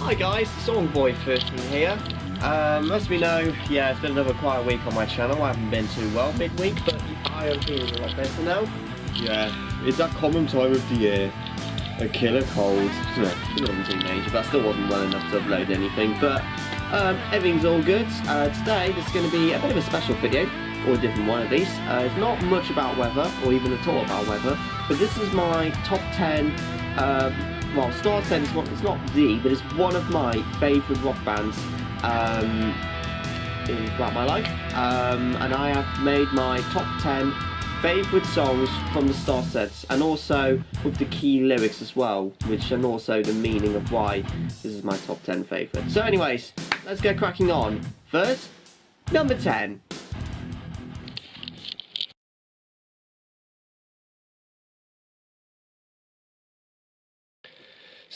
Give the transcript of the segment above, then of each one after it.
Hi guys, Songboy 13 here. As we know, yeah, it's been another quiet week on my channel. I haven't been too well midweek, but I am feeling a lot better now. Yeah, it's that common time of the year. A killer cold. Still wasn't too major, but I still wasn't well enough to upload anything. But everything's all good. Today there's going to be a bit of a special video, or a different one at least. It's not much about weather, or even at all about weather, but this is my top 10 well, Starset is one, it's not the, but it's one of my favourite rock bands throughout my life. And I have made my top 10 favourite songs from the Starset, and also with the key lyrics as well, and also the meaning of why this is my top 10 favourite. So anyways, let's get cracking on. First, number 10.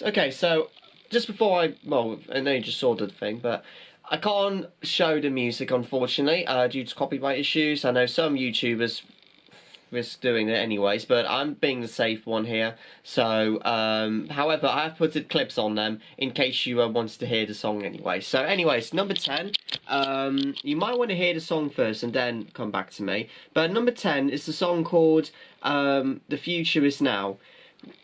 Okay, so just before I know you just saw the thing, but I can't show the music unfortunately due to copyright issues. I know some YouTubers risk doing it anyways, but I'm being the safe one here. So, however, I have put clips on them in case you wanted to hear the song anyway. So, anyways, number 10. You might want to hear the song first and then come back to me. But number 10 is the song called "The Future Is Now."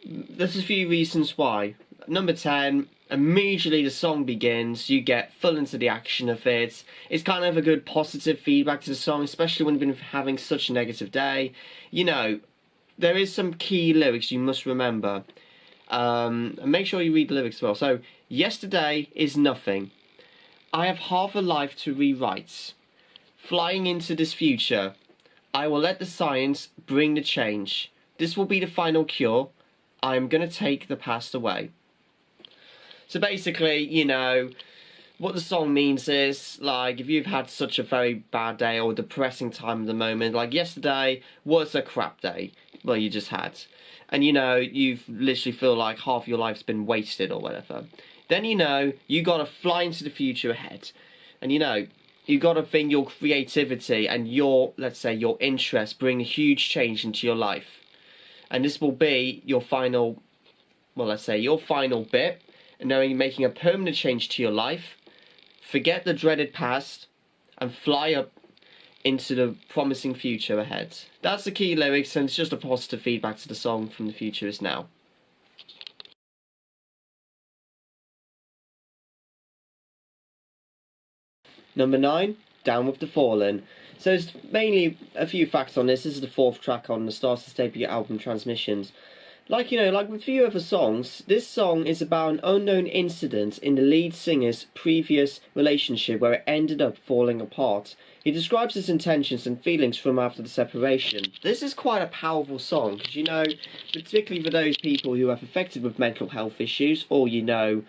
There's a few reasons why. Number 10, immediately the song begins, you get full into the action of it. It's kind of a good positive feedback to the song, especially when you've been having such a negative day. You know, there is some key lyrics you must remember. And make sure you read the lyrics as well. So, yesterday is nothing. I have half a life to rewrite. Flying into this future, I will let the science bring the change. This will be the final cure. I'm gonna take the past away. So basically, you know, what the song means is, like, if you've had such a very bad day or depressing time at the moment, like yesterday was a crap day, well, you just had, and you know, you literally feel like half your life's been wasted or whatever, then you know, you gotta fly into the future ahead, and you know, you gotta think your creativity and your, let's say, your interests bring a huge change into your life. And this will be your final, well, let's say, your final bit, and now you're making a permanent change to your life. Forget the dreaded past, and fly up into the promising future ahead. That's the key lyrics, and it's just a positive feedback to the song from "The Future Is Now." Number 9, Down with the Fallen. So it's mainly a few facts on this. This is the 4th track on the Starset's debut album, Transmissions. Like, you know, like with a few other songs, this song is about an unknown incident in the lead singer's previous relationship where it ended up falling apart. He describes his intentions and feelings from after the separation. This is quite a powerful song, because, you know, particularly for those people who are affected with mental health issues, or, you know,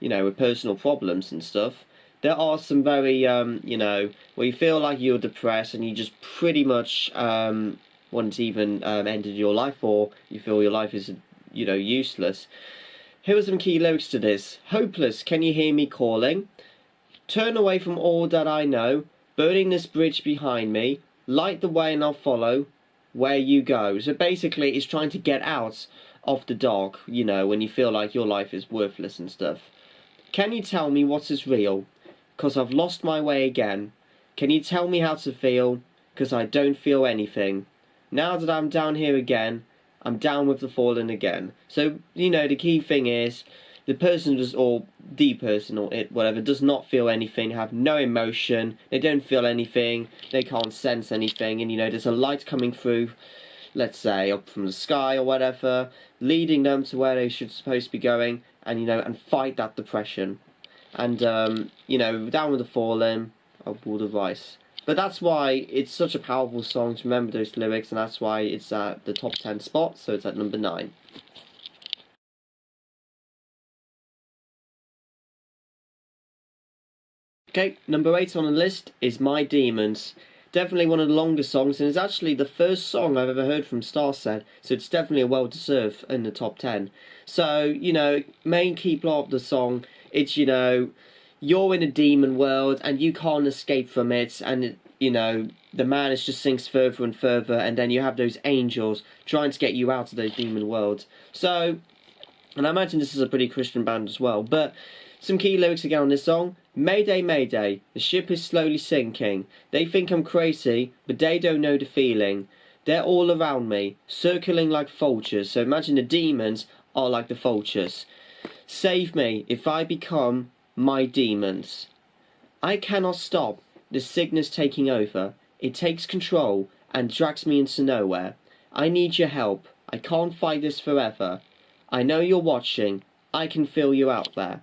with personal problems and stuff, there are some very, you know, where you feel like you're depressed and you just pretty much want to even ended your life, or you feel your life is, you know, useless. Here are some key lyrics to this. Hopeless, can you hear me calling? Turn away from all that I know, burning this bridge behind me. Light the way and I'll follow where you go. So basically, it's trying to get out of the dark, you know, when you feel like your life is worthless and stuff. Can you tell me what is real? 'Cause I've lost my way again. Can you tell me how to feel? 'Cause I don't feel anything. Now that I'm down here again, I'm down with the fallen again. So, you know, the key thing is, the person does, or the person, or it, whatever, does not feel anything, have no emotion, they don't feel anything, they can't sense anything, and, you know, there's a light coming through, let's say, up from the sky or whatever, leading them to where they should supposed to be going, and, you know, and fight that depression. And, you know, down with the fallen, up will the rise. But that's why it's such a powerful song to remember those lyrics, and that's why it's at the top 10 spot, so it's at number 9. Okay, number 8 on the list is My Demons. Definitely one of the longest songs, and it's actually the first song I've ever heard from Starset, so it's definitely a well-deserved in the top 10. So, you know, main key plot of the song, it's, you know, you're in a demon world and you can't escape from it, and, you know, the madness just sinks further and further, and then you have those angels trying to get you out of those demon worlds. So, And I imagine this is a pretty Christian band as well. But some key lyrics again on this song. Mayday, mayday, the ship is slowly sinking. They think I'm crazy, but they don't know the feeling. They're all around me, circling like vultures. So imagine the demons are like the vultures. Save me if I become my demons. I cannot stop the sickness taking over. It takes control and drags me into nowhere. I need your help. I can't fight this forever. I know you're watching. I can feel you out there.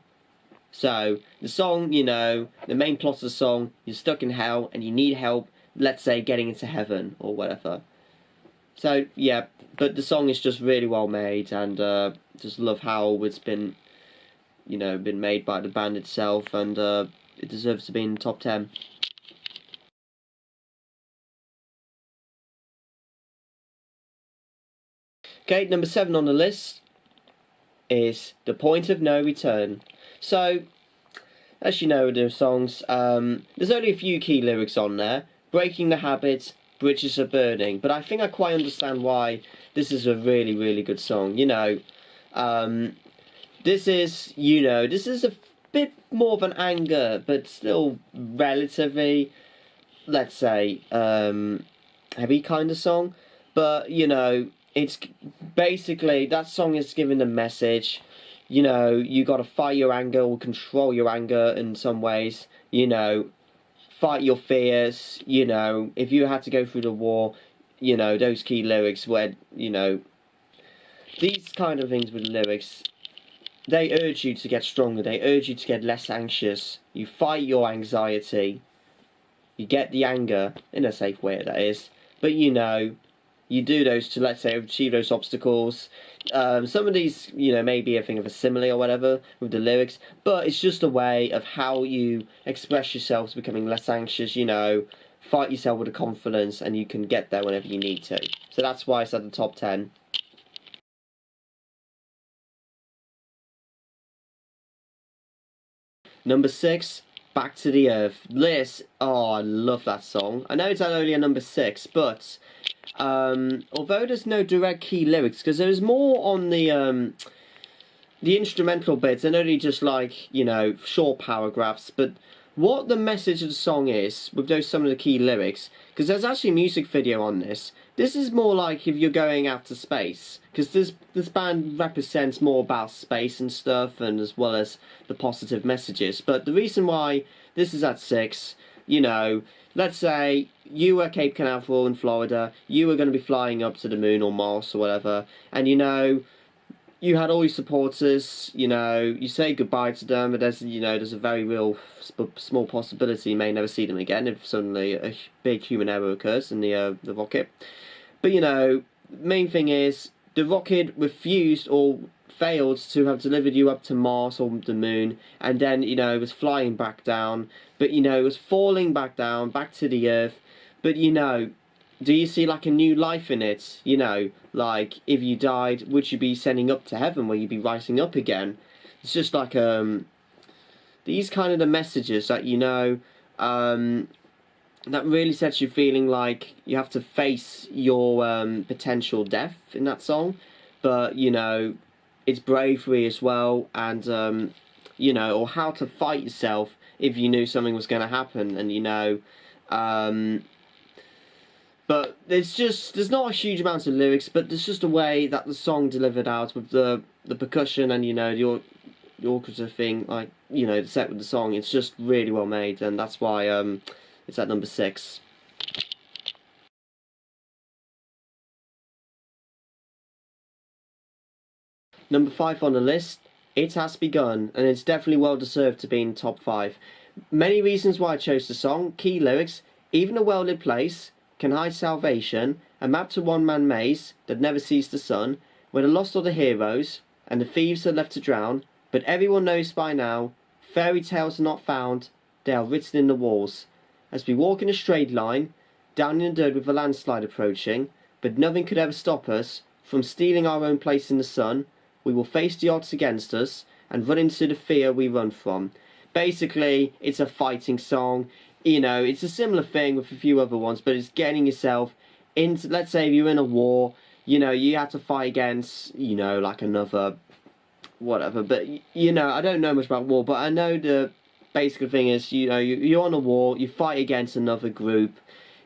So, the song, you know, the main plot of the song, you're stuck in hell and you need help, let's say, getting into heaven or whatever. So, yeah, but the song is just really well made, and just love how it's been, you know, been made by the band itself, and it deserves to be in the top 10. Okay, number 7 on the list is The Point of No Return. So, as you know, the songs, there's only a few key lyrics on there. Breaking the habit, bridges are burning. But I think I quite understand why this is a really, really good song. You know, this is a bit more of an anger, but still relatively, let's say, heavy kind of song. But, you know, it's basically, that song is giving a message. You know, you got to fight your anger or control your anger in some ways. You know, fight your fears. You know, if you had to go through the war, you know, those key lyrics where, you know, these kind of things with lyrics, they urge you to get stronger. They urge you to get less anxious. You fight your anxiety. You get the anger, in a safe way that is. But, you know, you do those to, let's say, achieve those obstacles. Some of these, you know, may be a thing of a simile or whatever with the lyrics, but it's just a way of how you express yourself to becoming less anxious, you know, fight yourself with a confidence, and you can get there whenever you need to. So that's why it's at the top 10. Number 6, Back to the Earth. This, oh, I love that song. I know it's only a number 6, but although there's no direct key lyrics, because there's more on the instrumental bits and only just like, you know, short paragraphs, but what the message of the song is with those some of the key lyrics, because there's actually a music video on this. This is more like if you're going out to space, because this band represents more about space and stuff, and as well as the positive messages. But the reason why this is at 6, you know, let's say you were Cape Canaveral in Florida, you were going to be flying up to the moon or Mars or whatever, and you know, you had all your supporters, you know, you say goodbye to them, but there's, you know, there's a very real small possibility you may never see them again if suddenly a big human error occurs in the rocket. But, you know, the main thing is, the rocket refused or failed to have delivered you up to Mars or the moon, and then, you know, it was flying back down, but, you know, it was falling back down, back to the Earth, but, you know, do you see, like, a new life in it? You know, like, if you died, would you be sending up to heaven, where you'd be rising up again? It's just like, these kind of the messages that, you know, that really sets you feeling like you have to face your potential death in that song. But, you know, it's bravery as well, and, you know, or how to fight yourself if you knew something was going to happen, and, you know, but there's not a huge amount of lyrics, but there's just a way that the song delivered out with the percussion and, you know, the orchestra thing, like, you know, the set with the song. It's just really well made, and that's why it's at number 6. Number 5 on the list, It Has Begun, and it's definitely well deserved to be in top 5. Many reasons why I chose the song: key lyrics, even a well-lit place can hide salvation, a map to one-man maze that never sees the sun, where the lost are the heroes, and the thieves are left to drown, but everyone knows by now, fairy tales are not found, they are written in the walls. As we walk in a straight line, down in the dirt with a landslide approaching, but nothing could ever stop us from stealing our own place in the sun. We will face the odds against us, and run into the fear we run from. Basically, it's a fighting song. You know, it's a similar thing with a few other ones, but it's getting yourself into, let's say if you're in a war, you know, you have to fight against, you know, like another whatever. But you know, I don't know much about war, but I know the basic thing is, you know, you're on a war, you fight against another group.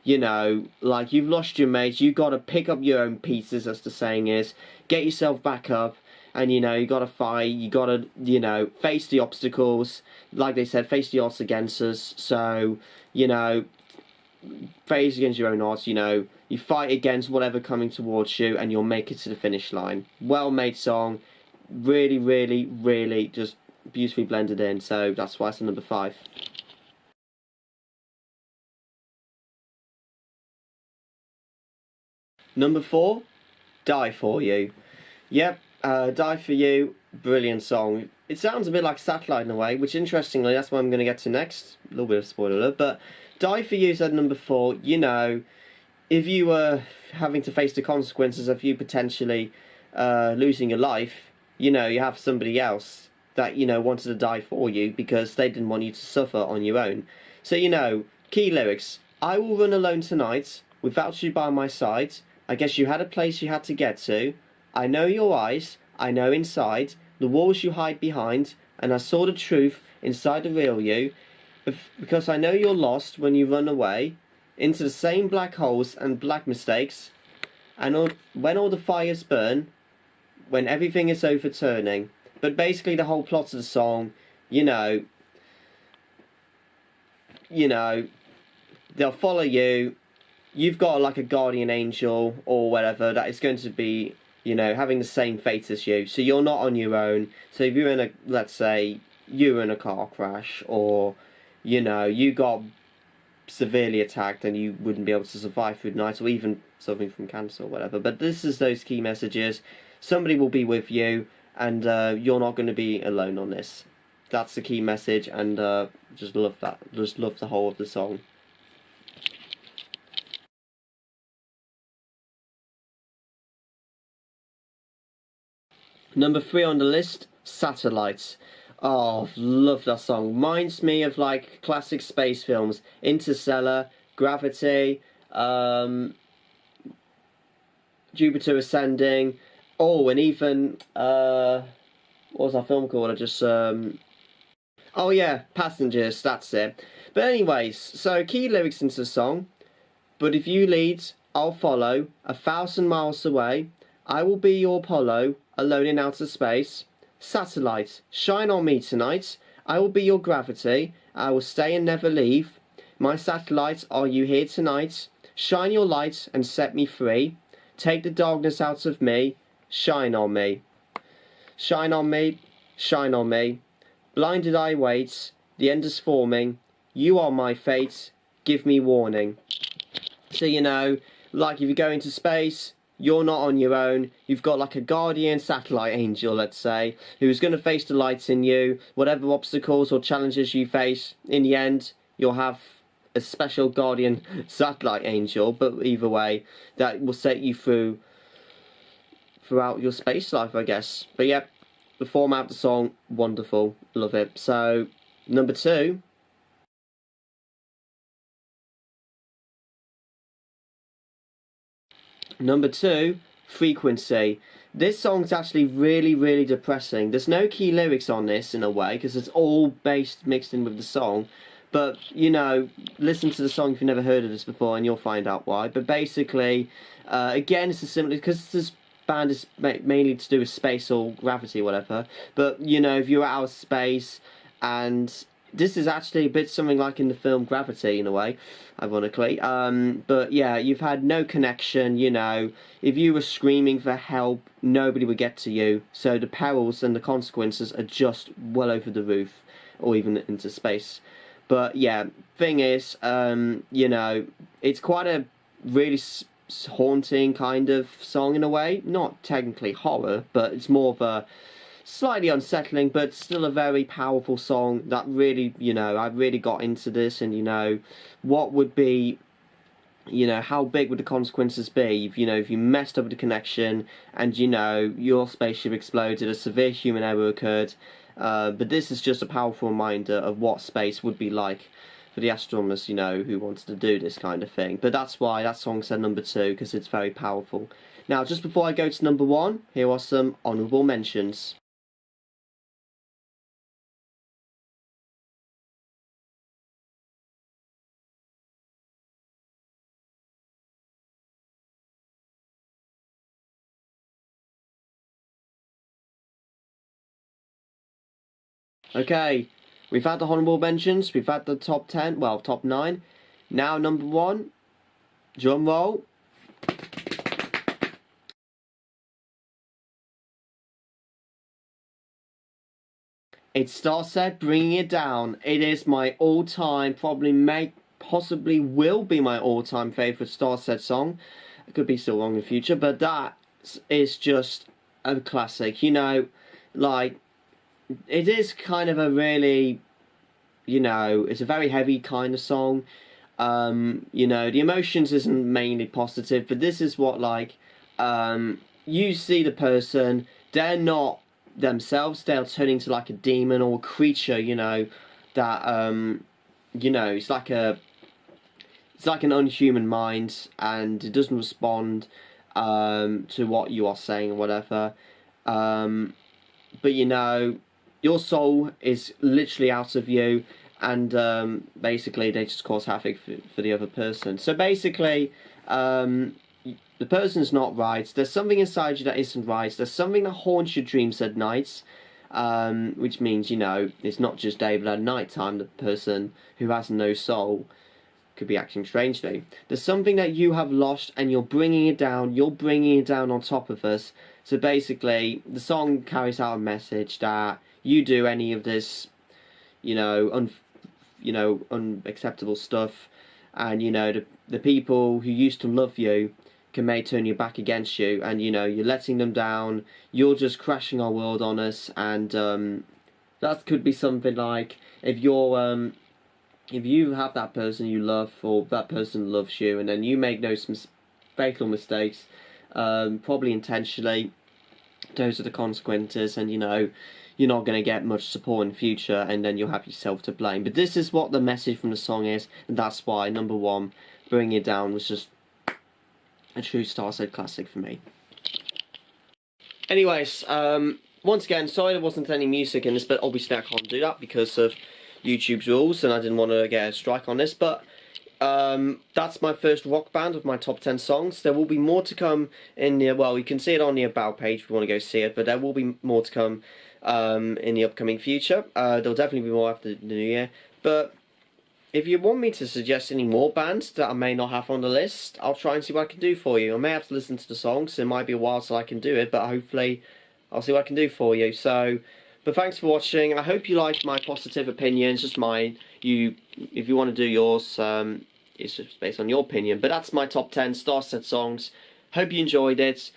You know, like you've lost your mates, you got to pick up your own pieces, as the saying is, get yourself back up, and you know, you got to fight, you got to, you know, face the obstacles, like they said, face the odds against us. So, you know, face against your own odds, you know, you fight against whatever coming towards you, and you'll make it to the finish line. Well made song, really, really, really just beautifully blended in. So that's why it's number 5. Number 4, Die For You. Yep, Die For You, brilliant song. It sounds a bit like Satellite in a way, which interestingly, that's what I'm going to get to next. A little bit of spoiler alert, but Die For You's at number 4. You know, if you were having to face the consequences of you potentially losing your life, you know, you have somebody else that, you know, wanted to die for you because they didn't want you to suffer on your own. So, you know, key lyrics. I will run alone tonight, without you by my side. I guess you had a place you had to get to. I know your eyes, I know inside, the walls you hide behind, and I saw the truth inside the real you. Because I know you're lost when you run away into the same black holes and black mistakes, and when all the fires burn, when everything is overturning. But basically the whole plot of the song, you know, they'll follow you. You've got like a guardian angel or whatever that is going to be, you know, having the same fate as you. So you're not on your own. So if you're in a, let's say, you're in a car crash, or, you know, you got severely attacked and you wouldn't be able to survive through the night, or even suffering from cancer or whatever. But this is those key messages. Somebody will be with you, and you're not going to be alone on this. That's the key message, and just love that. Just love the whole of the song. Number 3 on the list, Satellites. Oh, love that song. Reminds me of like classic space films, Interstellar, Gravity, Jupiter Ascending. Oh, and even what was that film called? Oh yeah, Passengers. That's it. But anyways, so key lyrics into the song. But if you lead, I'll follow. 1,000 miles away, I will be your Apollo, alone in outer space. Satellite, shine on me tonight. I will be your gravity. I will stay and never leave. My satellite, are you here tonight? Shine your light and set me free. Take the darkness out of me. Shine on me. Shine on me. Shine on me. Blinded I wait. The end is forming. You are my fate. Give me warning. So, you know, like if you go into space, you're not on your own. You've got like a guardian satellite angel, let's say, who's going to face the lights in you. Whatever obstacles or challenges you face, in the end, you'll have a special guardian satellite angel. But either way, that will set you throughout your space life, I guess. But yeah, the format of the song, wonderful. Love it. So, number 2. Number 2, Frequency. This song's actually really, really depressing. There's no key lyrics on this, in a way, because it's all mixed in with the song. But, you know, listen to the song if you've never heard of this before, and you'll find out why. But basically, again, it's a similar, because this band is mainly to do with space or gravity or whatever. But, you know, if you're out of space, and this is actually a bit something like in the film Gravity, in a way, ironically. But yeah, you've had no connection, you know. If you were screaming for help, nobody would get to you. So the perils and the consequences are just well over the roof, or even into space. But yeah, thing is, you know, it's quite a really haunting kind of song in a way. Not technically horror, but it's more of a slightly unsettling, but still a very powerful song that really, you know, I really got into this. And, you know, what would be, you know, how big would the consequences be if, you know, if you messed up with the connection and, you know, your spaceship exploded, a severe human error occurred. But this is just a powerful reminder of what space would be like for the astronomers, you know, who wanted to do this kind of thing. But that's why that song said number 2, because it's very powerful. Now, just before I go to number 1, here are some honourable mentions. Okay, we've had the honourable mentions, we've had the top 10, well, top 9. Now number 1, drum roll. It's Starset, Bringing It Down. It is my all-time, possibly will be my all-time favourite Starset song. It could be still wrong in the future, but that is just a classic. You know, like, it is kind of a really, you know, it's a very heavy kind of song. You know, the emotions isn't mainly positive, but this is what, like, you see the person, they're not themselves, they're turning to like a demon or a creature, you know, that, you know, it's like an unhuman mind, and it doesn't respond, to what you are saying or whatever. But you know, your soul is literally out of you, and basically they just cause havoc for the other person. So basically, the person's not right. There's something inside you that isn't right. There's something that haunts your dreams at night, which means, you know, it's not just day, but at night time the person who has no soul could be acting strangely. There's something that you have lost, and you're bringing it down. You're bringing it down on top of us. So basically, the song carries out a message that you do any of this, you know, unacceptable stuff, and you know the people who used to love you may turn your back against you, and you know you're letting them down. You're just crashing our world on us, and that could be something like if you have that person you love, or that person loves you, and then you make those fatal mistakes, probably intentionally, those are the consequences, and you know, you're not going to get much support in the future, and then you'll have yourself to blame. But this is what the message from the song is, and that's why number 1, Bring It Down, was just a true Starset classic for me. Anyways, once again, sorry there wasn't any music in this, but obviously I can't do that because of YouTube's rules, and I didn't want to get a strike on this, but that's my first rock band of my top 10 songs. There will be more to come in the, well, you can see it on the About page if you want to go see it, but there will be more to come in the upcoming future. There'll definitely be more after the new year, but if you want me to suggest any more bands that I may not have on the list, I'll try and see what I can do for you. I may have to listen to the songs, it might be a while till I can do it, but hopefully I'll see what I can do for you. So, but thanks for watching. I hope you liked my positive opinions, just mine. If you want to do yours, it's just based on your opinion. But that's my top 10 Starset songs. Hope you enjoyed it.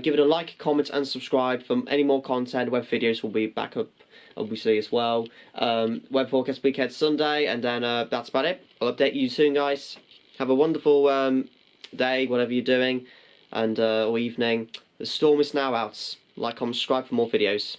Give it a like, comment, and subscribe for any more content. Web videos will be back up, obviously, as well. Web forecast weekend Sunday, and then that's about it. I'll update you soon, guys. Have a wonderful day, whatever you're doing, and or evening. The storm is now out. Like, comment, subscribe for more videos.